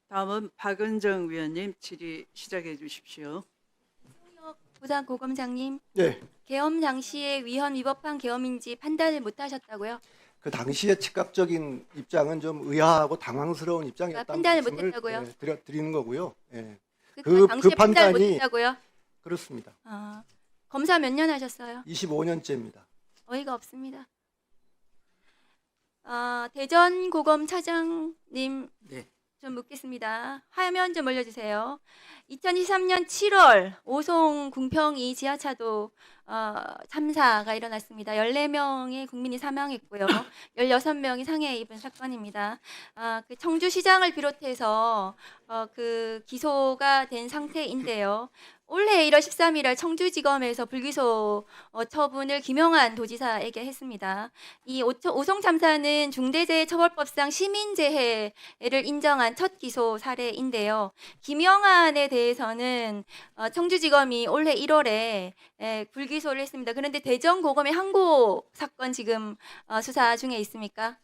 다음은 박은정 위원님 질의 시작해 주십시오. 부산고검장님, 네, 계엄 당시에 위헌 위법한 계엄인지 판단을 못하셨다고요? 그 당시의 즉각적인 입장은 좀 의아하고 당황스러운 입장이었다는 판단을 말씀을 못했다고요? 드리는 거고요. 예, 그 당시에 판단을 판단이- 못했다고요? 그렇습니다. 검사 몇 년 하셨어요? 25년째입니다. 어이가 없습니다. 대전고검 차장님, 네. 좀 묻겠습니다. 화면 좀 올려주세요. 2023년 7월 오송 궁평이 지하차도 참사가 일어났습니다. 14명의 국민이 사망했고요. 16명이 상해 입은 사건입니다. 그 청주시장을 비롯해서 그 기소가 된 상태인데요. 올해 1월 13일 청주지검에서 불기소 처분을 김영한 도지사에게 했습니다. 이 오송 참사는 중대재해처벌법상 시민재해를 인정한 첫 기소 사례인데요. 김영한에 대해서는 청주지검이 올해 1월에 불기소를 했습니다. 그런데 대전고검의 항고 사건 지금 수사 중에 있습니까?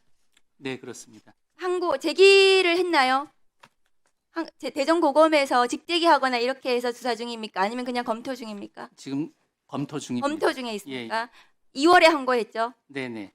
네, 그렇습니다. 항고 제기를 했나요? 대전고검에서 직제기하거나 이렇게 해서 수사 중입니까? 아니면 그냥 검토 중입니까? 지금 검토 중입니다. 검토 중에 있습니까? 2월에 항고했죠. 네네.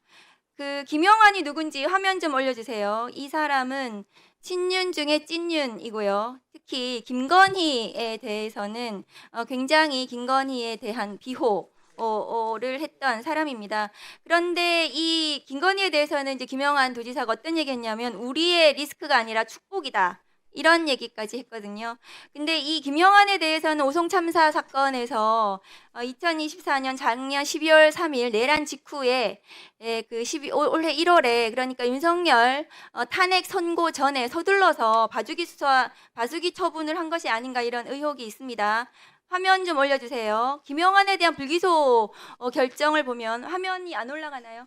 그 김영환이 누군지 화면 좀 올려주세요. 이 사람은 친윤 중에 찐윤이고요. 특히 김건희에 대해서는 굉장히 김건희에 대한 비호를 했던 사람입니다. 그런데 이 김건희에 대해서는 이제 김영환 도지사가 어떤 얘기했냐면 우리의 리스크가 아니라 축복이다. 이런 얘기까지 했거든요. 근데 이 김영환에 대해서는 오송 참사 사건에서 2024년 작년 12월 3일 내란 직후에 올해 1월에 그러니까 윤석열 탄핵 선고 전에 서둘러서 봐주기 처분을 한 것이 아닌가 이런 의혹이 있습니다. 화면 좀 올려주세요. 김영환에 대한 불기소 결정을 보면 화면이 안 올라가나요?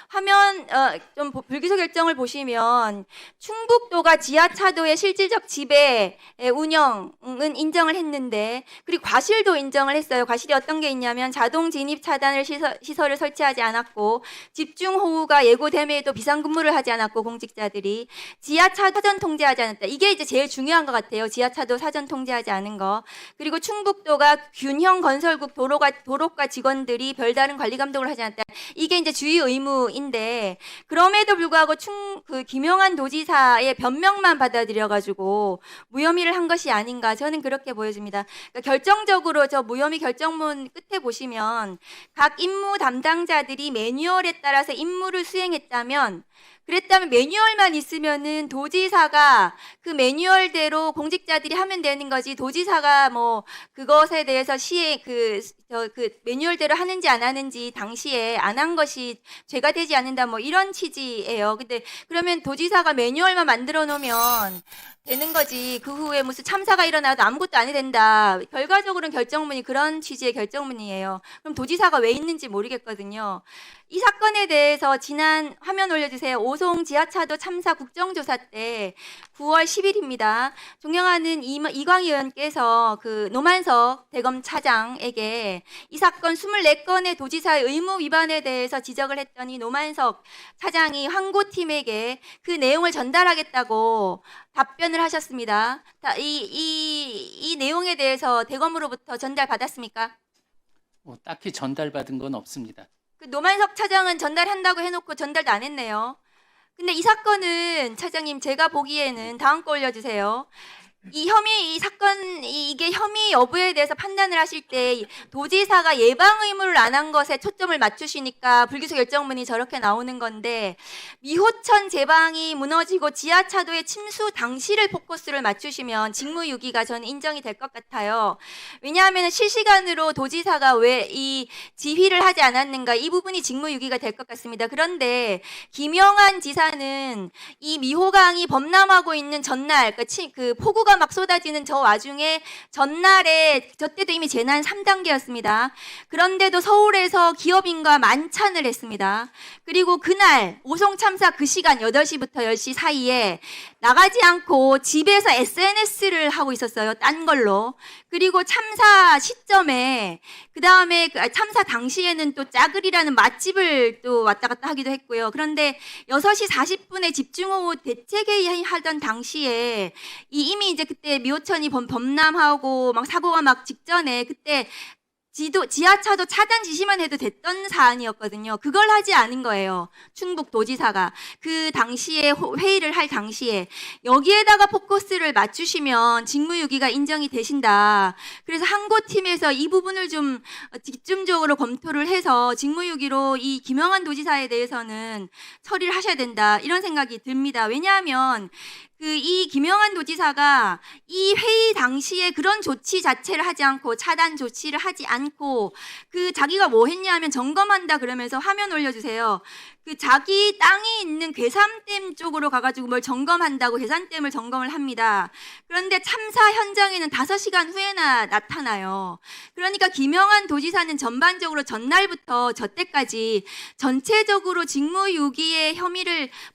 화면 좀 불기소 결정을 보시면 충북도가 지하차도의 실질적 지배 운영은 인정을 했는데 그리고 과실도 인정을 했어요. 과실이 어떤 게 있냐면 자동 진입 차단을 시설을 설치하지 않았고 집중 호우가 예고됨에도 비상근무를 하지 않았고 공직자들이 지하차 사전 통제하지 않았다. 이게 이제 제일 중요한 것 같아요. 지하차도 사전 통제하지 않은 거. 그리고 충북도가 균형 건설국 도로과 직원들이 별다른 관리 감독을 하지 않았다. 이게 이제 주의 의무인데 그럼에도 불구하고 그 김영한 도지사의 변명만 받아들여가지고 무혐의를 한 것이 아닌가 저는 그렇게 보여집니다. 그러니까 결정적으로 저 무혐의 결정문 끝에 보시면 각 임무 담당자들이 매뉴얼에 따라서 임무를 수행했다면 그랬다면 매뉴얼만 있으면은 도지사가 그 매뉴얼대로 공직자들이 하면 되는 거지 도지사가 뭐 그것에 대해서 시에 그 매뉴얼대로 하는지 안 하는지 당시에 안 한 것이 죄가 되지 않는다 뭐 이런 취지예요. 근데 그러면 도지사가 매뉴얼만 만들어 놓으면 되는 거지 그 후에 무슨 참사가 일어나도 아무것도 안 해도 된다. 결과적으로는 결정문이 그런 취지의 결정문이에요. 그럼 도지사가 왜 있는지 모르겠거든요. 이 사건에 대해서 지난 화면 올려주세요. 오송 지하차도 참사 국정조사 때 9월 10일입니다. 존경하는 이광희 의원께서 그 노만석 대검 차장에게 이 사건 24건의 도지사의 의무 위반에 대해서 지적을 했더니 노만석 차장이 항고팀에게 그 내용을 전달하겠다고 답변을 하셨습니다. 이 내용에 대해서 대검으로부터 전달받았습니까? 딱히 전달받은 건 없습니다. 그 노만석 차장은 전달한다고 해놓고 전달도 안 했네요. 근데 이 사건은 차장님 제가 보기에는 다음 거 올려주세요. 이 사건, 이게 혐의 여부에 대해서 판단을 하실 때 도지사가 예방 의무를 안 한 것에 초점을 맞추시니까 불기소 결정문이 저렇게 나오는 건데 미호천 제방이 무너지고 지하차도의 침수 당시를 포커스를 맞추시면 직무유기가 저는 인정이 될 것 같아요. 왜냐하면 실시간으로 도지사가 왜 이 지휘를 하지 않았는가 이 부분이 직무유기가 될 것 같습니다. 그런데 김영한 지사는 이 미호강이 범람하고 있는 전날 그 폭우가 사고가 막 쏟아지는 저 와중에 전날에 저 때도 이미 재난 3단계였습니다. 그런데도 서울에서 기업인과 만찬을 했습니다. 그리고 그날 오송 참사 그 시간 8시부터 10시 사이에 나가지 않고 집에서 SNS를 하고 있었어요. 딴 걸로. 그리고 참사 시점에 그다음에 참사 당시에는 또 짜글이라는 맛집을 또 왔다 갔다 하기도 했고요. 그런데 6시 40분에 집중호우 대책회의 하던 당시에 이미 이제 그때 미호천이 범람하고 막 사고가 막 직전에 그때 지하차도 차단 지시만 해도 됐던 사안이었거든요. 그걸 하지 않은 거예요. 충북도지사가. 그 당시에 회의를 할 당시에 여기에다가 포커스를 맞추시면 직무유기가 인정이 되신다. 그래서 항고팀에서 이 부분을 좀 집중적으로 검토를 해서 직무유기로 이 김영환 도지사에 대해서는 처리를 하셔야 된다. 이런 생각이 듭니다. 왜냐하면 이 김영환 도지사가 이 회의 당시에 그런 조치 자체를 하지 않고 차단 조치를 하지 않고 자기가 뭐 했냐 하면 점검한다 그러면서 화면 올려주세요. 자기 땅이 있는 괴산댐 쪽으로 가가지고 뭘 점검한다고 괴산댐을 점검을 합니다. 그런데 참사 현장에는 5시간 후에나 나타나요. 그러니까 김영환 도지사는 전반적으로 전날부터 저 때까지 전체적으로 직무유기의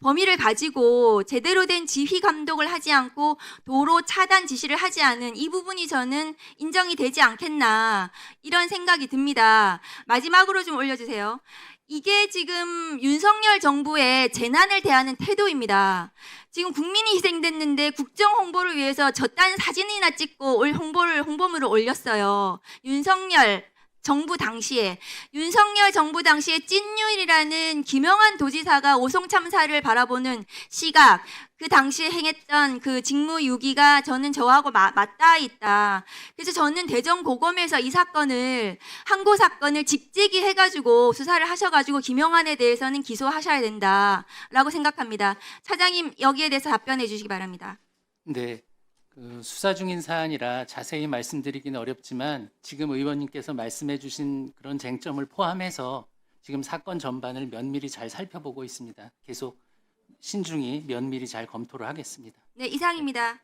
범위를 가지고 제대로 된 지휘 감독을 하지 않고 도로 차단 지시를 하지 않은 이 부분이 저는 인정이 되지 않겠나 이런 생각이 듭니다. 마지막으로 좀 올려주세요. 이게 지금 윤석열 정부의 재난을 대하는 태도입니다. 지금 국민이 희생됐는데 국정 홍보를 위해서 저딴 사진이나 찍고 홍보물을 올렸어요. 윤석열 정부 당시에 찐윤이라는 김영환 도지사가 오송 참사를 바라보는 시각, 그 당시에 행했던 그 직무유기가 저는 저하고 맞닿아 있다. 그래서 저는 대전고검에서 이 사건을 항고 사건을 직제기 해가지고 수사를 하셔가지고 김영환에 대해서는 기소하셔야 된다라고 생각합니다. 차장님 여기에 대해서 답변해 주시기 바랍니다. 네. 수사 중인 사안이라 자세히 말씀드리기는 어렵지만 지금 의원님께서 말씀해 주신 그런 쟁점을 포함해서 지금 사건 전반을 면밀히 잘 살펴보고 있습니다. 계속 신중히 면밀히 잘 검토를 하겠습니다. 네, 이상입니다.